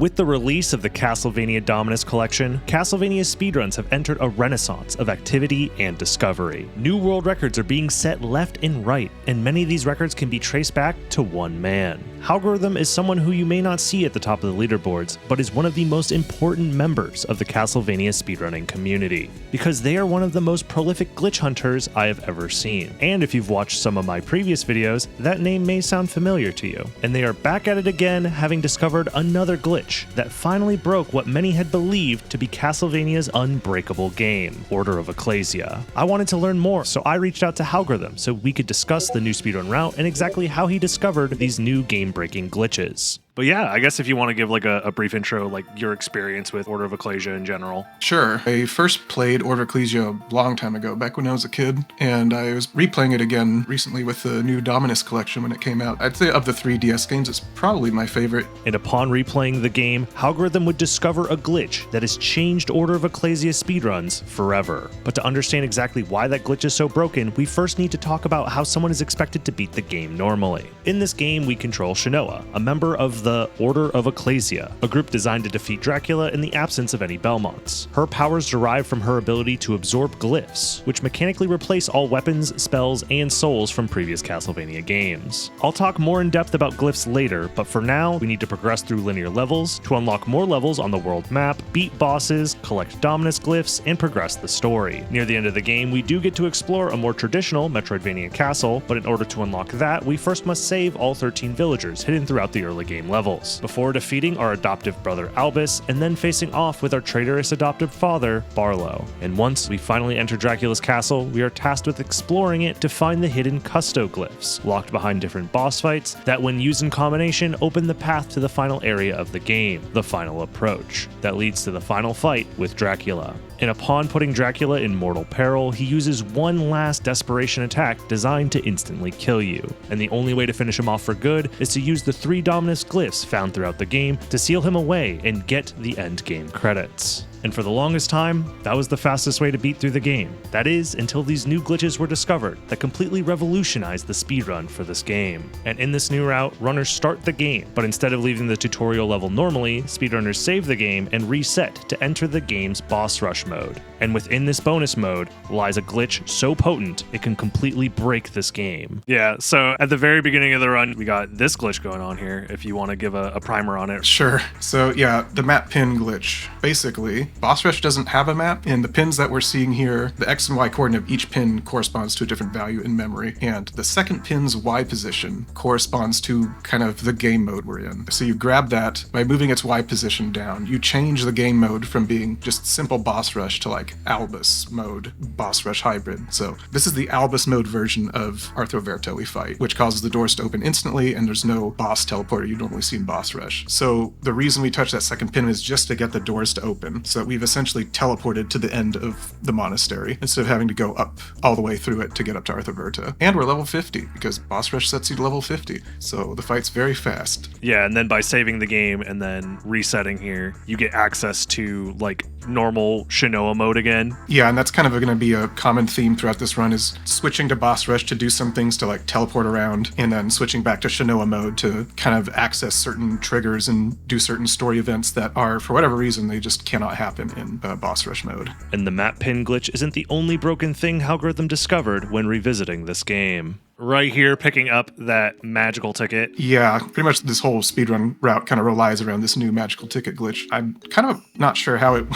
With the release of the Castlevania Dominus collection, Castlevania speedruns have entered a renaissance of activity and discovery. New world records are being set left and right, and many of these records can be traced back to one man. Algorithm is someone who you may not see at the top of the leaderboards, but is one of the most important members of the Castlevania speedrunning community, because they are one of the most prolific glitch hunters I have ever seen. And if you've watched some of my previous videos, that name may sound familiar to you. And they are back at it again, having discovered another glitch that finally broke what many had believed to be Castlevania's Unbreakable game, Order of Ecclesia. I wanted to learn more, so I reached out to Algorithm so we could discuss the new speedrun route and exactly how he discovered these new game-breaking glitches. But yeah, I guess if you want to give like a brief intro, like your experience with Order of Ecclesia in general. Sure. I first played Order of Ecclesia a long time ago, back when I was a kid, and I was replaying it again recently with the new Dominus collection when it came out. I'd say of the 3DS games, it's probably my favorite. And upon replaying the game, Algorithm would discover a glitch that has changed Order of Ecclesia speedruns forever. But to understand exactly why that glitch is so broken, we first need to talk about how someone is expected to beat the game normally. In this game, we control Shinoa, a member of the Order of Ecclesia, a group designed to defeat Dracula in the absence of any Belmonts. Her powers derive from her ability to absorb glyphs, which mechanically replace all weapons, spells, and souls from previous Castlevania games. I'll talk more in depth about glyphs later, but for now, we need to progress through linear levels to unlock more levels on the world map, beat bosses, collect Dominus glyphs, and progress the story. Near the end of the game, we do get to explore a more traditional Metroidvania castle, but in order to unlock that, we first must save all 13 villagers hidden throughout the early game levels, before defeating our adoptive brother Albus, and then facing off with our traitorous adoptive father, Barlow. And once we finally enter Dracula's castle, we are tasked with exploring it to find the hidden custo glyphs, locked behind different boss fights that when used in combination open the path to the final area of the game, the final approach, that leads to the final fight with Dracula. And upon putting Dracula in mortal peril, he uses one last desperation attack designed to instantly kill you. And the only way to finish him off for good is to use the 3 Dominus glyphs found throughout the game to seal him away and get the end game credits. And for the longest time, that was the fastest way to beat through the game. That is, until these new glitches were discovered that completely revolutionized the speedrun for this game. And in this new route, runners start the game, but instead of leaving the tutorial level normally, speedrunners save the game and reset to enter the game's boss rush mode. And within this bonus mode lies a glitch so potent it can completely break this game. Yeah, so at the very beginning of the run, we got this glitch going on here, if you want to give a primer on it. Sure. So yeah, the map pin glitch. Basically, Boss Rush doesn't have a map, and the pins that we're seeing here, the X and Y coordinate of each pin corresponds to a different value in memory, and the second pin's Y position corresponds to kind of the game mode we're in. So you grab that by moving its Y position down. You change the game mode from being just simple Boss Rush to like Albus mode, Boss Rush hybrid. So this is the Albus mode version of Arthur Verto we fight, which causes the doors to open instantly, and there's no boss teleporter you normally see in Boss Rush. So the reason we touch that second pin is just to get the doors to open, so that we've essentially teleported to the end of the monastery instead of having to go up all the way through it to get up to Arthur Verta. And we're level 50 because Boss Rush sets you to level 50, so the fight's very fast. Yeah, and then by saving the game and then resetting here, you get access to like normal Shinoa mode again. Yeah, and that's kind of going to be a common theme throughout this run, is switching to Boss Rush to do some things to like teleport around, and then switching back to Shinoa mode to kind of access certain triggers and do certain story events that are, for whatever reason, they just cannot happen in Boss Rush mode. And the map pin glitch isn't the only broken thing Algorithm discovered when revisiting this game. Right here, picking up that magical ticket. Yeah, pretty much this whole speedrun route kind of relies around this new magical ticket glitch. I'm kind of not sure how it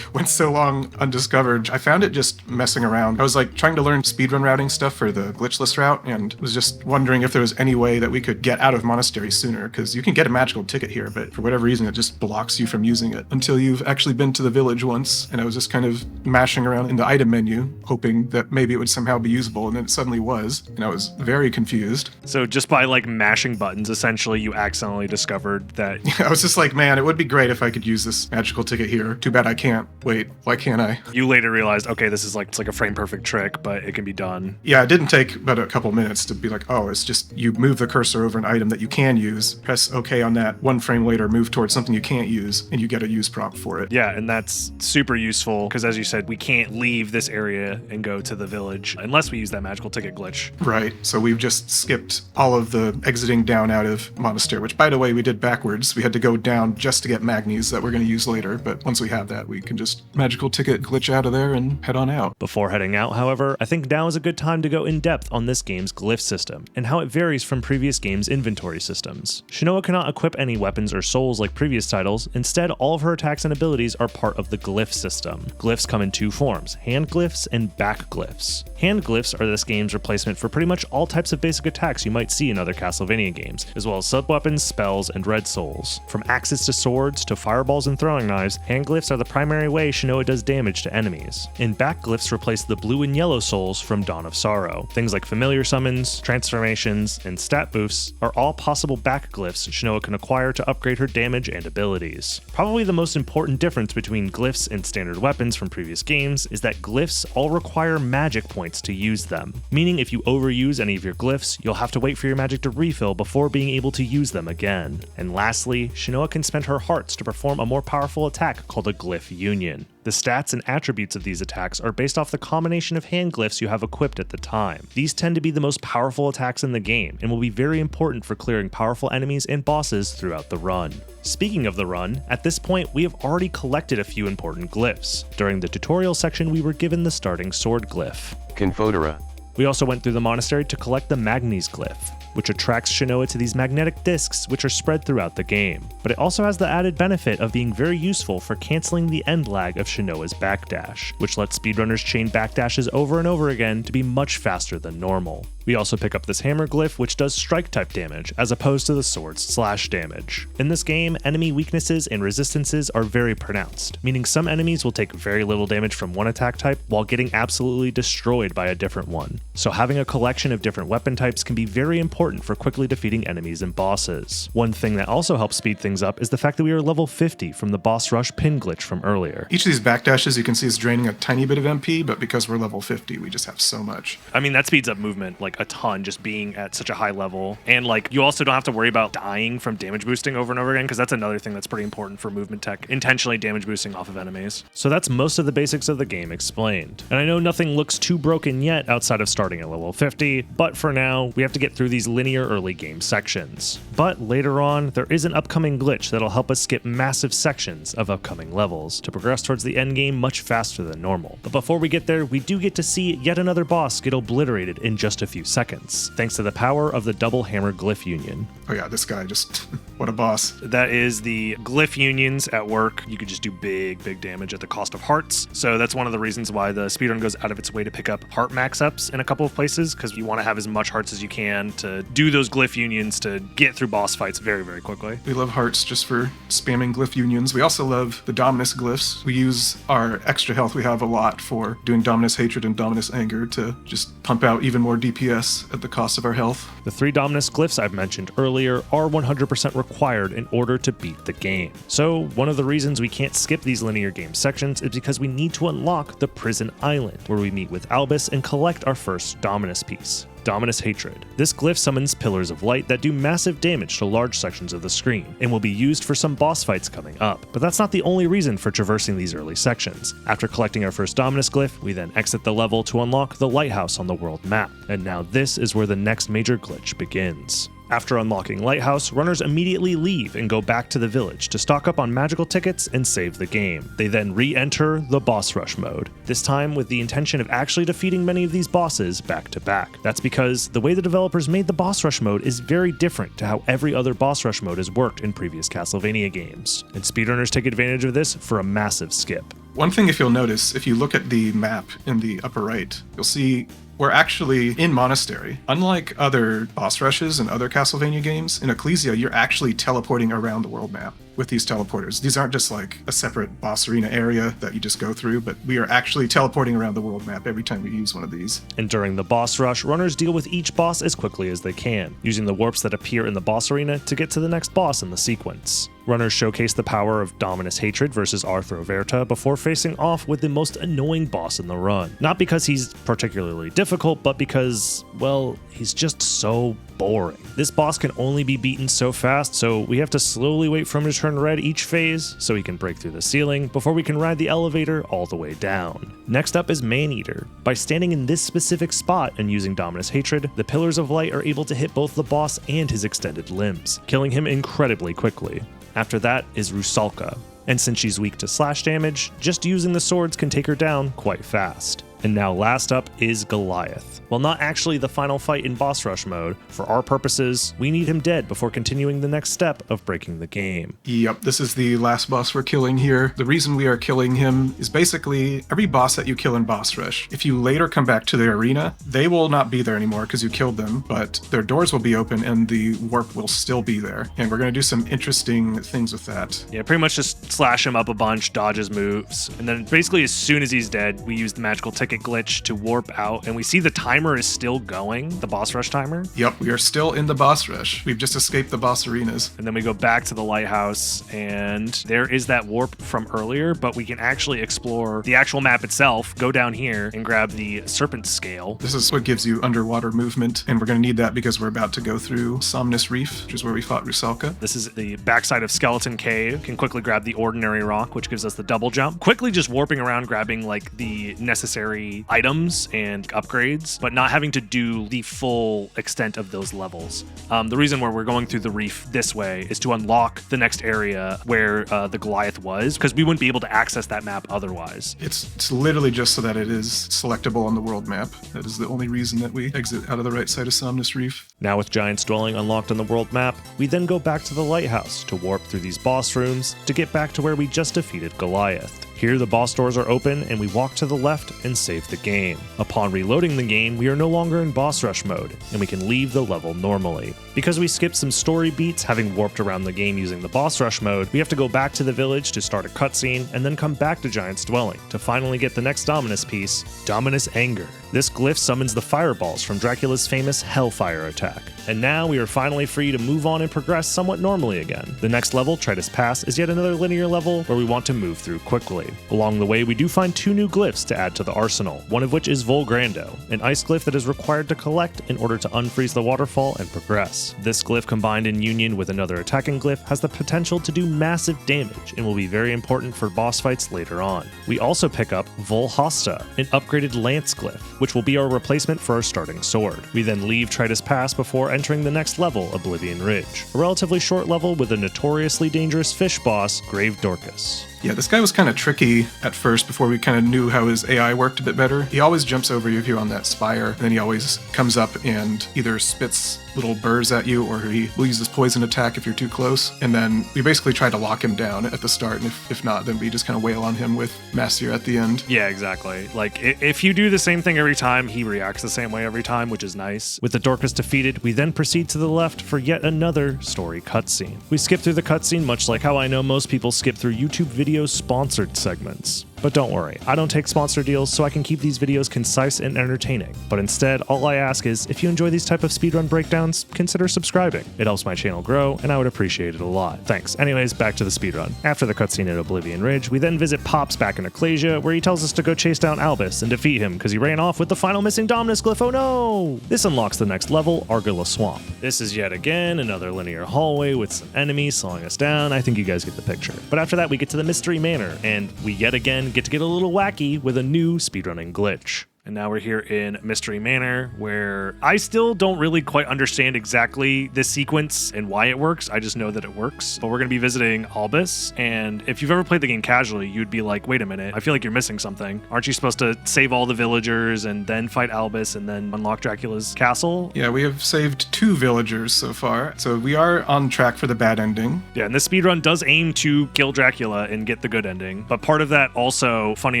went so long undiscovered. I found it just messing around. I was like trying to learn speedrun routing stuff for the glitchless route, and was just wondering if there was any way that we could get out of Monastery sooner, because you can get a magical ticket here, but for whatever reason it just blocks you from using it until you've actually been to the village once. And I was just kind of mashing around in the item menu, hoping that maybe it would somehow be usable, and then it suddenly was, and I was very confused. So just by like mashing buttons, essentially you accidentally discovered that. I was just like, man, it would be great if I could use this magical ticket here. Too bad I can't. Wait, why can't I? You later realized, okay, this is like, it's like a frame perfect trick, but it can be done. Yeah, it didn't take but a couple minutes to be like, oh, it's just you move the cursor over an item that you can use, press OK on that, 1 frame later move towards something you can't use, and you get a use prompt for it. Yeah, and that's super useful because, as you said, we can't leave this area and go to the village unless we use that magical ticket glitch. Right. So we've just skipped all of the exiting down out of Monastery, which, by the way, we did backwards. We had to go down just to get Magnes that we're going to use later, but once we have that, we can just magical ticket glitch out of there and head on out. Before heading out, however, I think now is a good time to go in depth on this game's glyph system and how it varies from previous games' inventory systems. Shinoa cannot equip any weapons or souls like previous titles. Instead, all of her attacks and abilities are part of the glyph system. Glyphs come in two forms, hand glyphs and back glyphs. Hand glyphs are this game's replacement for pretty much all types of basic attacks you might see in other Castlevania games, as well as sub-weapons, spells, and red souls. From axes to swords to fireballs and throwing knives, hand glyphs are the primary way Shinoa does damage to enemies. And back glyphs replace the blue and yellow souls from Dawn of Sorrow. Things like familiar summons, transformations, and stat boosts are all possible back glyphs Shinoa can acquire to upgrade her damage and abilities. Probably the most important difference between glyphs and standard weapons from previous games is that glyphs all require magic points to use them, meaning if you overuse any of your glyphs, you'll have to wait for your magic to refill before being able to use them again. And lastly, Shinoa can spend her hearts to perform a more powerful attack called a Glyph Union. The stats and attributes of these attacks are based off the combination of hand glyphs you have equipped at the time. These tend to be the most powerful attacks in the game and will be very important for clearing powerful enemies and bosses throughout the run. Speaking of the run, at this point we have already collected a few important glyphs. During the tutorial section we were given the starting sword glyph. Confodera. We also went through the monastery to collect the Magnes glyph, which attracts Shinoa to these magnetic discs which are spread throughout the game. But it also has the added benefit of being very useful for canceling the end lag of Shinoa's backdash, which lets speedrunners chain backdashes over and over again to be much faster than normal. We also pick up this hammer glyph, which does strike type damage, as opposed to the sword's slash damage. In this game, enemy weaknesses and resistances are very pronounced, meaning some enemies will take very little damage from one attack type while getting absolutely destroyed by a different one. So having a collection of different weapon types can be very important for quickly defeating enemies and bosses. One thing that also helps speed things up is the fact that we are level 50 from the boss rush pin glitch from earlier. Each of these backdashes you can see is draining a tiny bit of MP, but because we're level 50, we just have so much. I mean, that speeds up movement like a ton, just being at such a high level. And like, you also don't have to worry about dying from damage boosting over and over again, because that's another thing that's pretty important for movement tech, intentionally damage boosting off of enemies. So that's most of the basics of the game explained. And I know nothing looks too broken yet outside of starting at level 50, but for now, we have to get through these linear early game sections. But later on, there is an upcoming glitch that'll help us skip massive sections of upcoming levels to progress towards the end game much faster than normal. But before we get there, we do get to see yet another boss get obliterated in just a few seconds, thanks to the power of the double hammer glyph union. Oh yeah, this guy just, what a boss. That is the glyph unions at work. You could just do big damage at the cost of hearts. So that's one of the reasons why the speedrun goes out of its way to pick up heart max-ups in a couple of places, because you want to have as much hearts as you can to do those glyph unions to get through boss fights very quickly. We love hearts just for spamming glyph unions. We also love the Dominus glyphs. We use our extra health we have a lot for doing Dominus hatred and Dominus anger to just pump out even more DPS at the cost of our health. The 3 Dominus glyphs I've mentioned earlier are 100% required in order to beat the game. So one of the reasons we can't skip these linear game sections is because we need to unlock the Prison Island, where we meet with Albus and collect our first Dominus piece. Dominus Hatred. This glyph summons pillars of light that do massive damage to large sections of the screen, and will be used for some boss fights coming up. But that's not the only reason for traversing these early sections. After collecting our first Dominus glyph, we then exit the level to unlock the lighthouse on the world map, and now this is where the next major glitch begins. After unlocking Lighthouse, runners immediately leave and go back to the village to stock up on magical tickets and save the game. They then re-enter the boss rush mode, this time with the intention of actually defeating many of these bosses back to back. That's because the way the developers made the boss rush mode is very different to how every other boss rush mode has worked in previous Castlevania games, and speedrunners take advantage of this for a massive skip. One thing, if you'll notice, if you look at the map in the upper right, you'll see we're actually in Monastery. Unlike other boss rushes and other Castlevania games, in Ecclesia, you're actually teleporting around the world map with these teleporters. These aren't just like a separate boss arena area that you just go through, but we are actually teleporting around the world map every time we use one of these. And during the boss rush, runners deal with each boss as quickly as they can, using the warps that appear in the boss arena to get to the next boss in the sequence. Runners showcase the power of Dominus Hatred versus Arthro Verta before facing off with the most annoying boss in the run. Not because he's particularly difficult, but because, well, he's just so boring. This boss can only be beaten so fast, so we have to slowly wait for him to turn red each phase so he can break through the ceiling before we can ride the elevator all the way down. Next up is Maneater. By standing in this specific spot and using Dominus Hatred, the Pillars of Light are able to hit both the boss and his extended limbs, killing him incredibly quickly. After that is Rusalka, and since she's weak to slash damage, just using the swords can take her down quite fast. And now last up is Goliath. While not actually the final fight in boss rush mode, for our purposes, we need him dead before continuing the next step of breaking the game. Yep, this is the last boss we're killing here. The reason we are killing him is basically every boss that you kill in boss rush, if you later come back to the arena, they will not be there anymore because you killed them, but their doors will be open and the warp will still be there. And we're going to do some interesting things with that. Yeah, pretty much just slash him up a bunch, dodge his moves, and then basically as soon as he's dead, we use the magical ticket glitch to warp out, and we see the timer is still going, the boss rush timer. Yep, we are still in the boss rush. We've just escaped the boss arenas. And then we go back to the lighthouse, and there is that warp from earlier, but we can actually explore the actual map itself, go down here and grab the serpent scale. This is what gives you underwater movement, and we're going to need that because we're about to go through Somnus Reef, which is where we fought Rusalka. This is the backside of Skeleton Cave. Can quickly grab the ordinary rock, which gives us the double jump. Quickly just warping around, grabbing like the necessary items and upgrades, but not having to do the full extent of those levels. The reason why we're going through the reef this way is to unlock the next area where the Goliath was, because we wouldn't be able to access that map otherwise. It's literally just so that it is selectable on the world map. That is the only reason that we exit out of the right side of Somnus Reef. Now with Giant's Dwelling unlocked on the world map, we then go back to the lighthouse to warp through these boss rooms to get back to where we just defeated Goliath. Here the boss doors are open and we walk to the left and save the game. Upon reloading the game, we are no longer in boss rush mode and we can leave the level normally. Because we skipped some story beats having warped around the game using the boss rush mode, we have to go back to the village to start a cutscene and then come back to Giant's Dwelling to finally get the next Dominus piece, Dominus Anger. This glyph summons the fireballs from Dracula's famous Hellfire attack. And now we are finally free to move on and progress somewhat normally again. The next level, Tritus Pass, is yet another linear level where we want to move through quickly. Along the way, we do find two new glyphs to add to the arsenal, one of which is Volgrando, an ice glyph that is required to collect in order to unfreeze the waterfall and progress. This glyph combined in union with another attacking glyph has the potential to do massive damage and will be very important for boss fights later on. We also pick up Volhasta, an upgraded lance glyph, which will be our replacement for our starting sword. We then leave Tritus Pass before entering the next level, Oblivion Ridge, a relatively short level with a notoriously dangerous fish boss, Grave Dorcas. Yeah, this guy was kind of tricky at first before we kind of knew how his AI worked a bit better. He always jumps over you if you're on that spire, and then he always comes up and either spits little burrs at you or he will use his poison attack if you're too close. And then we basically try to lock him down at the start, and if not, then we just kind of wail on him with Master at the end. Yeah, exactly. Like, if you do the same thing every time, he reacts the same way every time, which is nice. With the Dorcas defeated, we then proceed to the left for yet another story cutscene. We skip through the cutscene much like how I know most people skip through YouTube videos sponsored segments. But don't worry, I don't take sponsor deals, so I can keep these videos concise and entertaining. But instead, all I ask is, if you enjoy these type of speedrun breakdowns, consider subscribing. It helps my channel grow, and I would appreciate it a lot. Thanks. Anyways, back to the speedrun. After the cutscene at Oblivion Ridge, we then visit Pops back in Ecclesia, where he tells us to go chase down Albus and defeat him because he ran off with the final missing Dominus glyph. Oh no! This unlocks the next level, Argilla Swamp. This is yet again another linear hallway with some enemies slowing us down. I think you guys get the picture. But after that, we get to the Mystery Manor, and we yet again get to get a little wacky with a new speedrunning glitch. And now we're here in Mystery Manor, where I still don't really quite understand exactly this sequence and why it works. I just know that it works. But we're going to be visiting Albus, and if you've ever played the game casually, you'd be like, wait a minute, I feel like you're missing something. Aren't you supposed to save all the villagers and then fight Albus and then unlock Dracula's castle? Yeah, we have saved 2 villagers so far, so we are on track for the bad ending. Yeah, and this speedrun does aim to kill Dracula and get the good ending, but part of that also, funny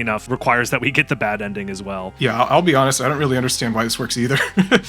enough, requires that we get the bad ending as well. Yeah, I'll be honest, I don't really understand why this works either.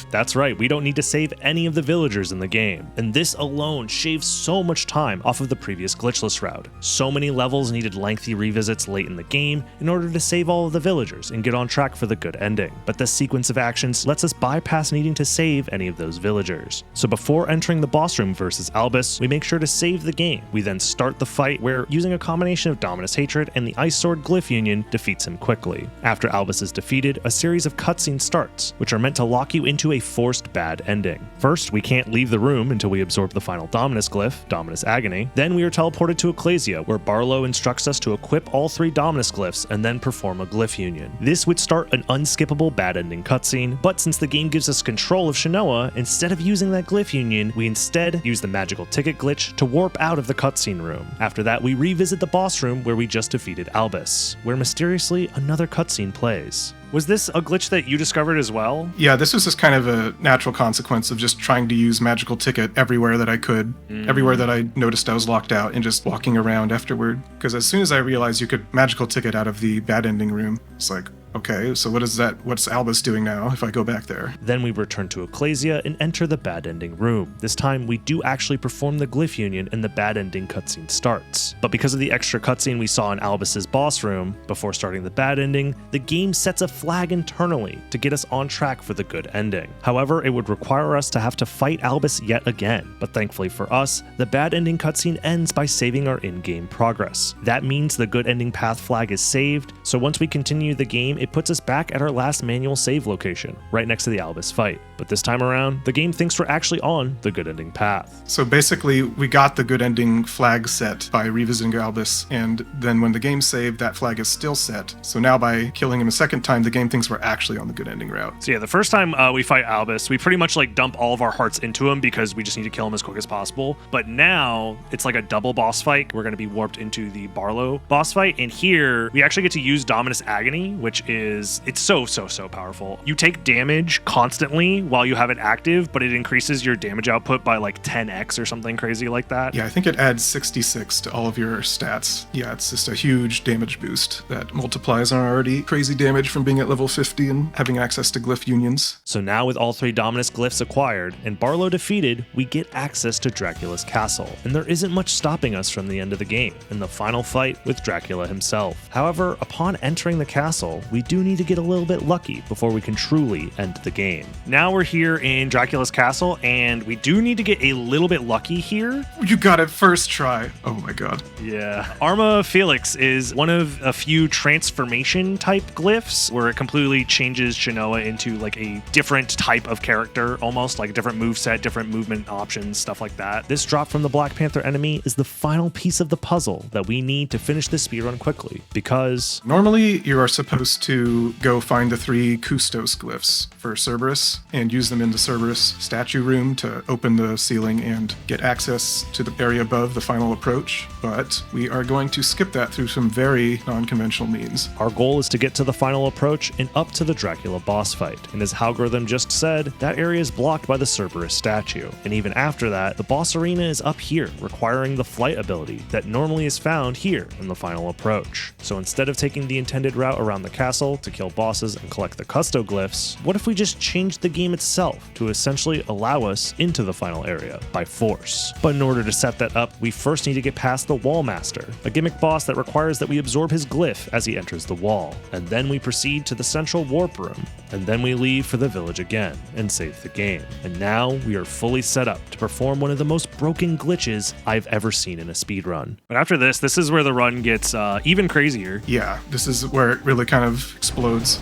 That's right, we don't need to save any of the villagers in the game, and this alone shaves so much time off of the previous glitchless route. So many levels needed lengthy revisits late in the game in order to save all of the villagers and get on track for the good ending, but this sequence of actions lets us bypass needing to save any of those villagers. So before entering the boss room versus Albus, we make sure to save the game. We then start the fight where, using a combination of Dominus Hatred and the Ice Sword Glyph Union, defeats him quickly. After Albus is defeated, a series of cutscene starts, which are meant to lock you into a forced bad ending. First, we can't leave the room until we absorb the final Dominus glyph, Dominus Agony. Then we are teleported to Ecclesia, where Barlow instructs us to equip all 3 Dominus glyphs and then perform a glyph union. This would start an unskippable bad ending cutscene, but since the game gives us control of Shinoa, instead of using that glyph union, we instead use the magical ticket glitch to warp out of the cutscene room. After that, we revisit the boss room where we just defeated Albus, where mysteriously another cutscene plays. Was this a glitch that you discovered as well? Yeah, this was just kind of a natural consequence of just trying to use magical ticket everywhere that I could, everywhere that I noticed I was locked out, and just walking around afterward. Because as soon as I realized you could magical ticket out of the bad ending room, it's like, okay, so what's Albus doing now if I go back there? Then we return to Ecclesia and enter the bad ending room. This time we do actually perform the glyph union and the bad ending cutscene starts. But because of the extra cutscene we saw in Albus's boss room before starting the bad ending, the game sets a flag internally to get us on track for the good ending. However, it would require us to have to fight Albus yet again, but thankfully for us, the bad ending cutscene ends by saving our in-game progress. That means the good ending path flag is saved, so once we continue the game, it puts us back at our last manual save location, right next to the Albus fight. But this time around, the game thinks we're actually on the good ending path. So basically, we got the good ending flag set by revisiting Albus, and then when the game saved, that flag is still set. So now by killing him a second time, the game thinks we're actually on the good ending route. So yeah, the first time we fight Albus, we pretty much like dump all of our hearts into him because we just need to kill him as quick as possible. But now it's like a double boss fight. We're going to be warped into the Barlow boss fight, and here we actually get to use Dominus Agony, which is it's so powerful. You take damage constantly while you have it active, but it increases your damage output by like 10x or something crazy like that. Yeah, I think it adds 66 to all of your stats. Yeah, it's just a huge damage boost that multiplies on already crazy damage from being at level 50 and having access to glyph unions. So now with all 3 Dominus glyphs acquired and Barlow defeated, we get access to Dracula's castle, and there isn't much stopping us from the end of the game in the final fight with Dracula himself. However, upon entering the castle, we do need to get a little bit lucky before we can truly end the game. Now we're here in Dracula's castle, and we do need to get a little bit lucky here. You got it first try. Oh my god. Yeah. Arma Felix is one of a few transformation type glyphs where it completely changes Shinoa into like a different type of character, almost like a different moveset, different movement options, stuff like that. This drop from the Black Panther enemy is the final piece of the puzzle that we need to finish this speedrun quickly, because normally you are supposed to go find the 3 Kustos glyphs for Cerberus and use them in the Cerberus statue room to open the ceiling and get access to the area above the final approach, but we are going to skip that through some very non-conventional means. Our goal is to get to the final approach and up to the Dracula boss fight, and as Halgorithim just said, that area is blocked by the Cerberus statue, and even after that, the boss arena is up here, requiring the flight ability that normally is found here in the final approach. So instead of taking the intended route around the castle to kill bosses and collect the Custo glyphs, what if we just changed the game itself to essentially allow us into the final area by force? But in order to set that up, we first need to get past the Wall Master, a gimmick boss that requires that we absorb his glyph as he enters the wall, and then we proceed to the central warp room, and then we leave for the village again and save the game. And now we are fully set up to perform one of the most broken glitches I've ever seen in a speedrun. But after this is where the run gets even crazier. Yeah, this is where it really kind of explodes.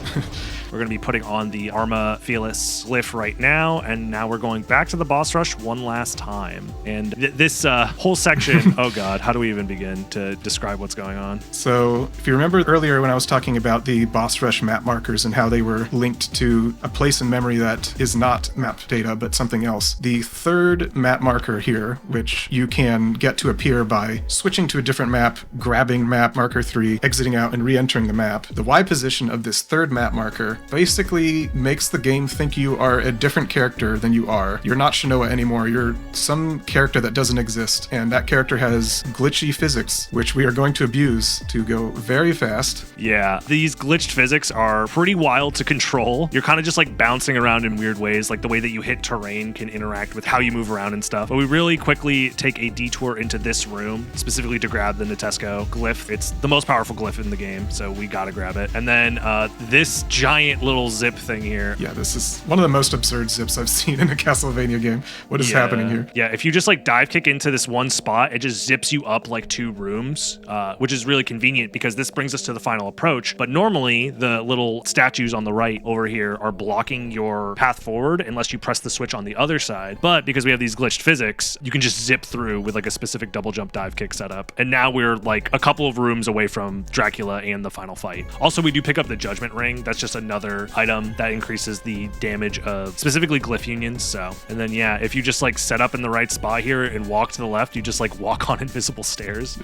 We're going to be putting on the Arma Felix glyph right now, and now we're going back to the boss rush one last time. And this whole section, oh god, how do we even begin to describe what's going on? So, if you remember earlier when I was talking about the boss rush map markers and how they were linked to a place in memory that is not map data, but something else, the 3rd map marker here, which you can get to appear by switching to a different map, grabbing map marker 3, exiting out, and re-entering the map, the Y position of this 3rd map marker basically makes the game think you are a different character than you are. You're not Shinoa anymore, you're some character that doesn't exist, and that character has glitchy physics, which we are going to abuse to go very fast. Yeah, these glitched physics are pretty wild to control. You're kind of just like bouncing around in weird ways, like the way that you hit terrain can interact with how you move around and stuff. But we really quickly take a detour into this room, specifically to grab the Natesco glyph. It's the most powerful glyph in the game, so we gotta grab it. And then this giant giant little zip thing here. Yeah, this is one of the most absurd zips I've seen in a Castlevania game. What is happening here? Yeah, if you just like dive kick into this one spot, it just zips you up like 2 rooms, which is really convenient because this brings us to the final approach. But normally the little statues on the right over here are blocking your path forward unless you press the switch on the other side. But because we have these glitched physics, you can just zip through with like a specific double jump dive kick setup. And now we're like a couple of rooms away from Dracula and the final fight. Also, we do pick up the Judgment Ring. That's just another item that increases the damage of specifically Glyph unions. So, and then yeah, if you just like set up in the right spot here and walk to the left, you just like walk on invisible stairs.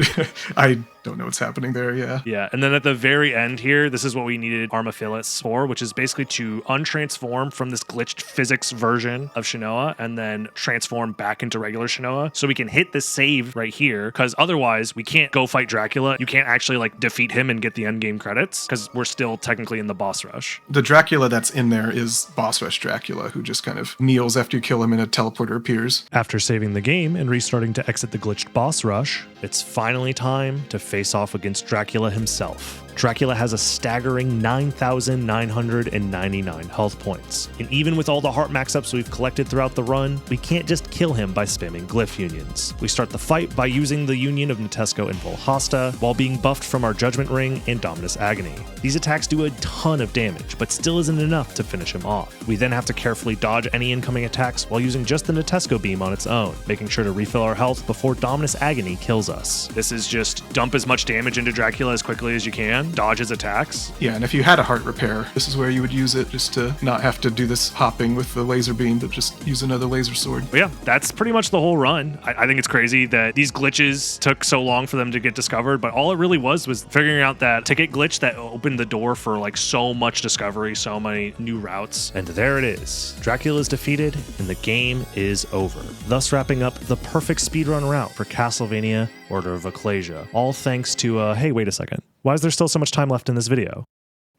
I don't know what's happening there. Yeah. Yeah. And then at the very end here, this is what we needed Arma Felix for, which is basically to untransform from this glitched physics version of Shinoa and then transform back into regular Shinoa. So we can hit the save right here, because otherwise we can't go fight Dracula. You can't actually like defeat him and get the end game credits because we're still technically in the boss rush. The Dracula that's in there is boss rush Dracula, who just kind of kneels after you kill him and a teleporter appears. After saving the game and restarting to exit the glitched boss rush, it's finally time to face off against Dracula himself. Dracula has a staggering 9,999 health points, and even with all the heart max-ups we've collected throughout the run, we can't just kill him by spamming Glyph unions. We start the fight by using the union of Netesco and Volhasta, while being buffed from our Judgment Ring and Dominus Agony. These attacks do a ton of damage, but still isn't enough to finish him off. We then have to carefully dodge any incoming attacks while using just the Netesco beam on its own, making sure to refill our health before Dominus Agony kills us. This is just dump as much damage into Dracula as quickly as you can, dodge his attacks. Yeah, and if you had a heart repair, this is where you would use it, just to not have to do this hopping with the laser beam, but just use another laser sword. But yeah, that's pretty much the whole run. I think it's crazy that these glitches took so long for them to get discovered, but all it really was figuring out that ticket glitch that opened the door for like so much discovery, so many new routes. And there it is. Dracula is defeated and the game is over, thus wrapping up the perfect speedrun route for Castlevania Order of Ecclesia. All thanks to, hey, wait a second. Why is there still so much time left in this video?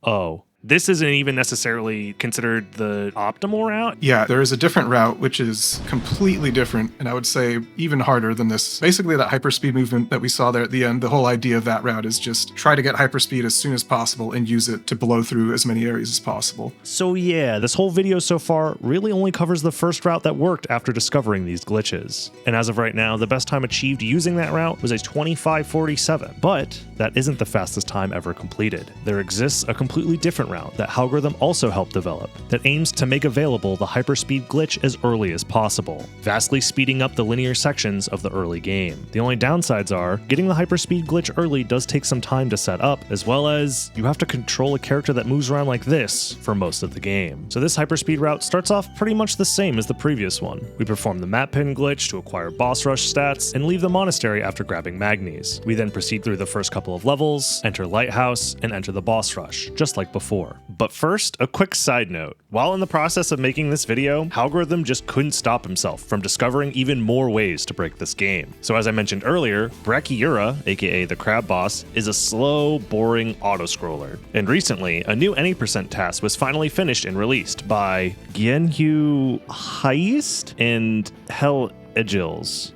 Oh, this isn't even necessarily considered the optimal route. Yeah, there is a different route, which is completely different, and I would say even harder than this. Basically, that hyperspeed movement that we saw there at the end, the whole idea of that route is just try to get hyperspeed as soon as possible and use it to blow through as many areas as possible. So yeah, this whole video so far really only covers the first route that worked after discovering these glitches. And as of right now, the best time achieved using that route was a 25:47, but that isn't the fastest time ever completed. There exists a completely different route that Algorithm also helped develop that aims to make available the hyperspeed glitch as early as possible, vastly speeding up the linear sections of the early game. The only downsides are, getting the hyperspeed glitch early does take some time to set up, as well as you have to control a character that moves around like this for most of the game. So this hyperspeed route starts off pretty much the same as the previous one. We perform the map pin glitch to acquire boss rush stats, and leave the monastery after grabbing Magnes. We then proceed through the first couple of levels, enter Lighthouse, and enter the boss rush, just like before. But first, a quick side note. While in the process of making this video, Algorithm just couldn't stop himself from discovering even more ways to break this game. So as I mentioned earlier, Dracula, aka the crab boss, is a slow, boring auto-scroller. And recently, a new any % task was finally finished and released by Genhu Heist and Heligils.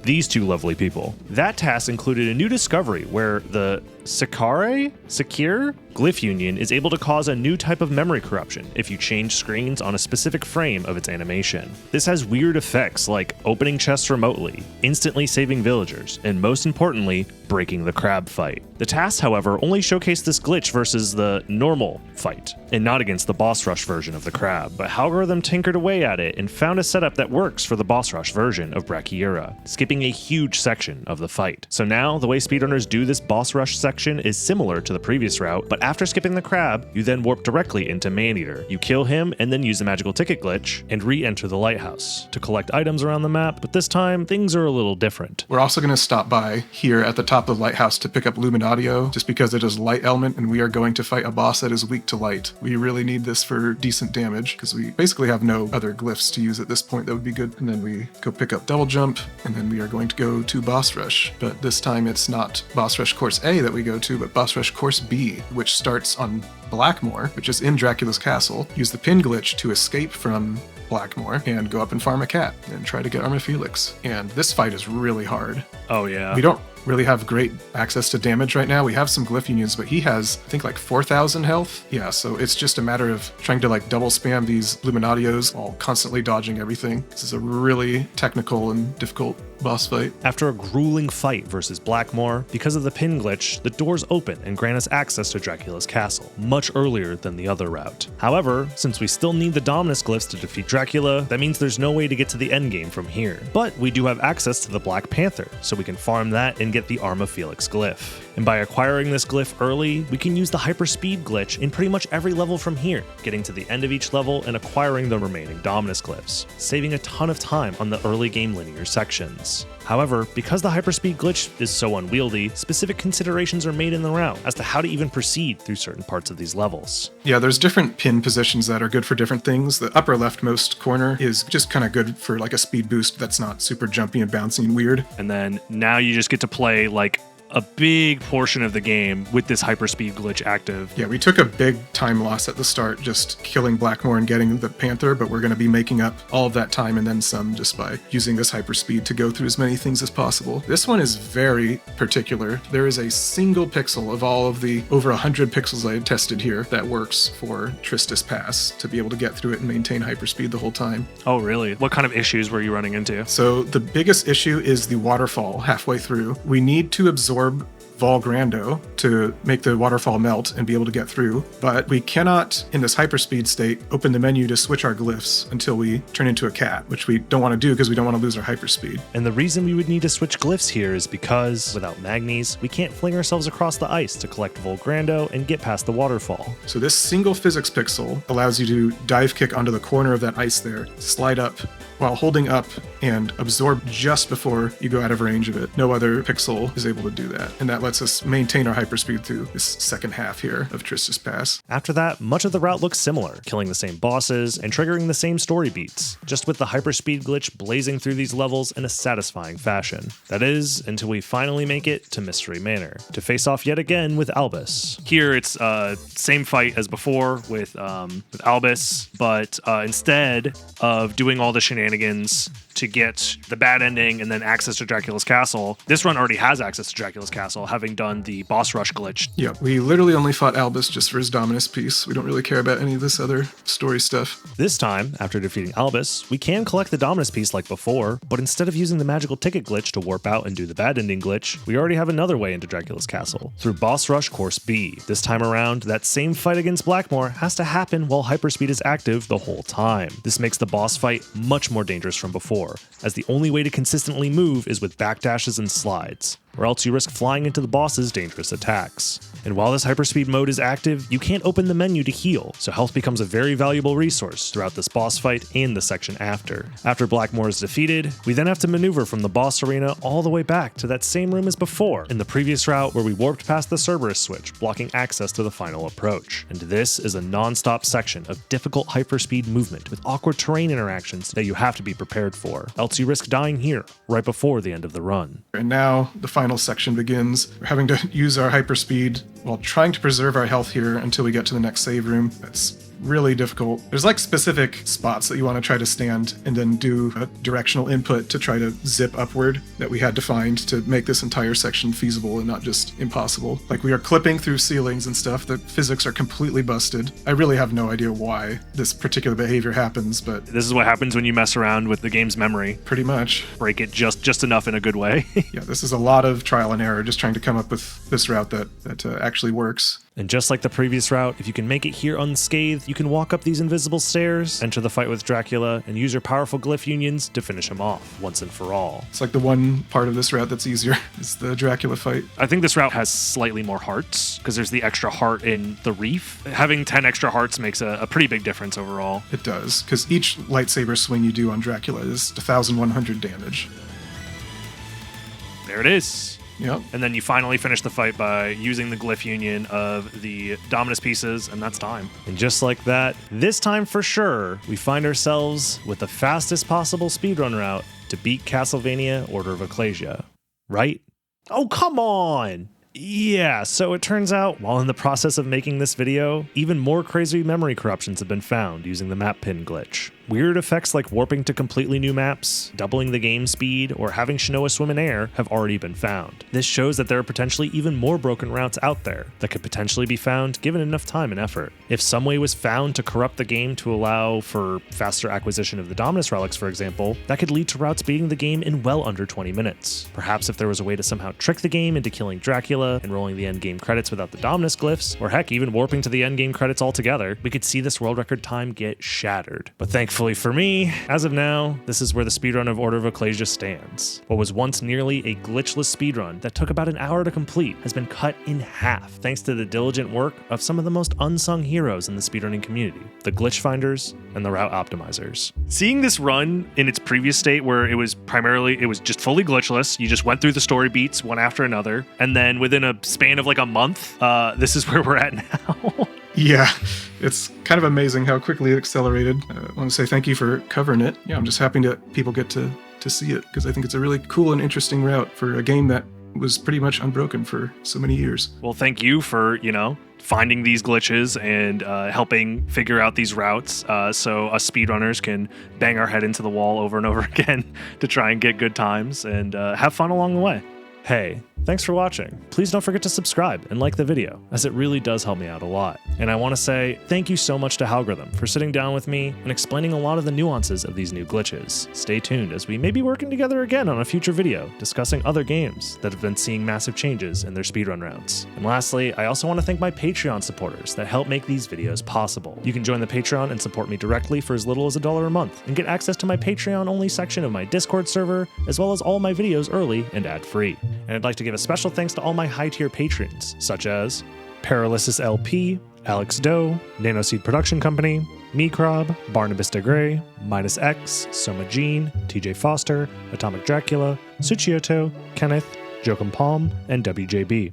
These two lovely people. That task included a new discovery where the Secure Glyph union is able to cause a new type of memory corruption if you change screens on a specific frame of its animation. This has weird effects like opening chests remotely, instantly saving villagers, and most importantly, breaking the crab fight. The tasks, however, only showcase this glitch versus the normal fight, and not against the boss rush version of the crab. But Algorithm tinkered away at it and found a setup that works for the boss rush version of Dracula, skipping a huge section of the fight. So now, the way speedrunners do this boss rush section is similar to the previous route, but after skipping the crab, you then warp directly into Maneater. You kill him and then use the magical ticket glitch and re-enter the lighthouse to collect items around the map, but this time things are a little different. We're also going to stop by here at the top of the lighthouse to pick up Luminaudio, just because it is a light element and we are going to fight a boss that is weak to light. We really need this for decent damage because we basically have no other glyphs to use at this point that would be good. And then we go pick up Double Jump, and then we are going to go to Boss Rush. But this time it's not Boss Rush Course A that we go to, but Boss Rush Course B, which starts on Blackmore, which is in Dracula's castle. Use the pin glitch to escape from Blackmore and go up and farm a cat and try to get Arma Felix. And this fight is really hard. Oh yeah. We don't really have great access to damage right now. We have some Glyph unions, but he has, I think, like 4,000 health. Yeah, so it's just a matter of trying to like double spam these Luminatios while constantly dodging everything. This is a really technical and difficult boss fight. After a grueling fight versus Blackmore, because of the pin glitch, the doors open and grant us access to Dracula's castle, much earlier than the other route. However, since we still need the Dominus glyphs to defeat Dracula, that means there's no way to get to the endgame from here. But we do have access to the Black Panther, so we can farm that and get the Arma Felix glyph. And by acquiring this glyph early, we can use the hyperspeed glitch in pretty much every level from here, getting to the end of each level and acquiring the remaining Dominus glyphs, saving a ton of time on the early game linear sections. However, because the hyperspeed glitch is so unwieldy, specific considerations are made in the route as to how to even proceed through certain parts of these levels. Yeah, there's different pin positions that are good for different things. The upper leftmost corner is just kind of good for like a speed boost that's not super jumpy and bouncy and weird. And then now you just get to play like a big portion of the game with this hyperspeed glitch active. Yeah, we took a big time loss at the start just killing Blackmore and getting the Panther, but we're going to be making up all of that time and then some just by using this hyperspeed to go through as many things as possible. This one is very particular. There is a single pixel of all of the over 100 pixels I had tested here that works for Tristis Pass to be able to get through it and maintain hyperspeed the whole time. Oh, really? What kind of issues were you running into? So the biggest issue is the waterfall halfway through. We need to absorb Vol Grando to make the waterfall melt and be able to get through, but we cannot, in this hyperspeed state, open the menu to switch our glyphs until we turn into a cat, which we don't want to do because we don't want to lose our hyperspeed. And the reason we would need to switch glyphs here is because, without Magnes, we can't fling ourselves across the ice to collect Vol Grando and get past the waterfall. So this single physics pixel allows you to dive kick onto the corner of that ice there, slide up while holding up and absorb just before you go out of range of it. No other pixel is able to do that. And that lets us maintain our hyperspeed through this second half here of Tristis Pass. After that, much of the route looks similar, killing the same bosses and triggering the same story beats, just with the hyperspeed glitch blazing through these levels in a satisfying fashion. That is, until we finally make it to Mystery Manor, to face off yet again with Albus. Here it's same fight as before with Albus, but instead of doing all the shenanigans to get the bad ending and then access to Dracula's castle, this run already has access to Dracula's castle, having done the boss rush glitch. Yeah, we literally only fought Albus just for his Dominus piece. We don't really care about any of this other story stuff. This time, after defeating Albus, we can collect the Dominus piece like before, but instead of using the magical ticket glitch to warp out and do the bad ending glitch, we already have another way into Dracula's castle, through boss rush course B. This time around, that same fight against Blackmore has to happen while hyperspeed is active the whole time. This makes the boss fight much more dangerous from before, as the only way to consistently move is with backdashes and slides, or else you risk flying into the boss's dangerous attacks. And while this hyperspeed mode is active, you can't open the menu to heal, so health becomes a very valuable resource throughout this boss fight and the section after. After Blackmore is defeated, we then have to maneuver from the boss arena all the way back to that same room as before, in the previous route where we warped past the Cerberus switch, blocking access to the final approach. And this is a non-stop section of difficult hyperspeed movement with awkward terrain interactions that you have to be prepared for, else you risk dying here, right before the end of the run. And now the final section begins. We're having to use our hyperspeed while trying to preserve our health here until we get to the next save room. That's really difficult. There's like specific spots that you want to try to stand and then do a directional input to try to zip upward that we had to find to make this entire section feasible and not just impossible. Like we are clipping through ceilings and stuff. The physics are completely busted. I really have no idea why this particular behavior happens, but this is what happens when you mess around with the game's memory. Pretty much. Break it just enough in a good way. Yeah, this is a lot of trial and error, just trying to come up with this route that actually works. And just like the previous route, if you can make it here unscathed, you can walk up these invisible stairs, enter the fight with Dracula, and use your powerful glyph unions to finish him off once and for all. It's like the one part of this route that's easier is the Dracula fight. I think this route has slightly more hearts, because there's the extra heart in the reef. Having 10 extra hearts makes a pretty big difference overall. It does, because each lightsaber swing you do on Dracula is 1,100 damage. There it is. Yep. And then you finally finish the fight by using the glyph union of the Dominus pieces, and that's time. And just like that, this time for sure, we find ourselves with the fastest possible speedrun route to beat Castlevania Order of Ecclesia. Right? Oh, come on! Yeah, so it turns out, while in the process of making this video, even more crazy memory corruptions have been found using the map pin glitch. Weird effects like warping to completely new maps, doubling the game speed, or having Shinoa swim in air have already been found. This shows that there are potentially even more broken routes out there that could potentially be found given enough time and effort. If some way was found to corrupt the game to allow for faster acquisition of the Dominus relics, for example, that could lead to routes beating the game in well under 20 minutes. Perhaps if there was a way to somehow trick the game into killing Dracula and rolling the endgame credits without the Dominus glyphs, or heck, even warping to the endgame credits altogether, we could see this world record time get shattered. But thankfully for me, as of now, this is where the speedrun of Order of Ecclesia stands. What was once nearly a glitchless speedrun that took about an hour to complete has been cut in half thanks to the diligent work of some of the most unsung heroes in the speedrunning community, the glitch finders and the route optimizers. Seeing this run in its previous state where it was just fully glitchless, you just went through the story beats one after another, and then within a span of like a month, this is where we're at now. Yeah, it's kind of amazing how quickly it accelerated. I want to say thank you for covering it. Yeah, I'm just happy that people get to see it, because I think it's a really cool and interesting route for a game that was pretty much unbroken for so many years. Well, thank you for, finding these glitches and helping figure out these routes so us speedrunners can bang our head into the wall over and over again to try and get good times and have fun along the way. Hey, thanks for watching. Please don't forget to subscribe and like the video, as it really does help me out a lot. And I want to say thank you so much to Halgorhythm for sitting down with me and explaining a lot of the nuances of these new glitches. Stay tuned as we may be working together again on a future video discussing other games that have been seeing massive changes in their speedrun routes. And lastly, I also want to thank my Patreon supporters that help make these videos possible. You can join the Patreon and support me directly for as little as $1 a month and get access to my Patreon-only section of my Discord server, as well as all my videos early and ad-free. And I'd like to give a special thanks to all my high-tier patrons, such as Paralysis LP, Alex Doe, Nanoseed Production Company, Microb, Barnabas de Grey, Minus X, Soma Jean, TJ Foster, Atomic Dracula, Suchioto, Kenneth, Joachim Palm, and WJB.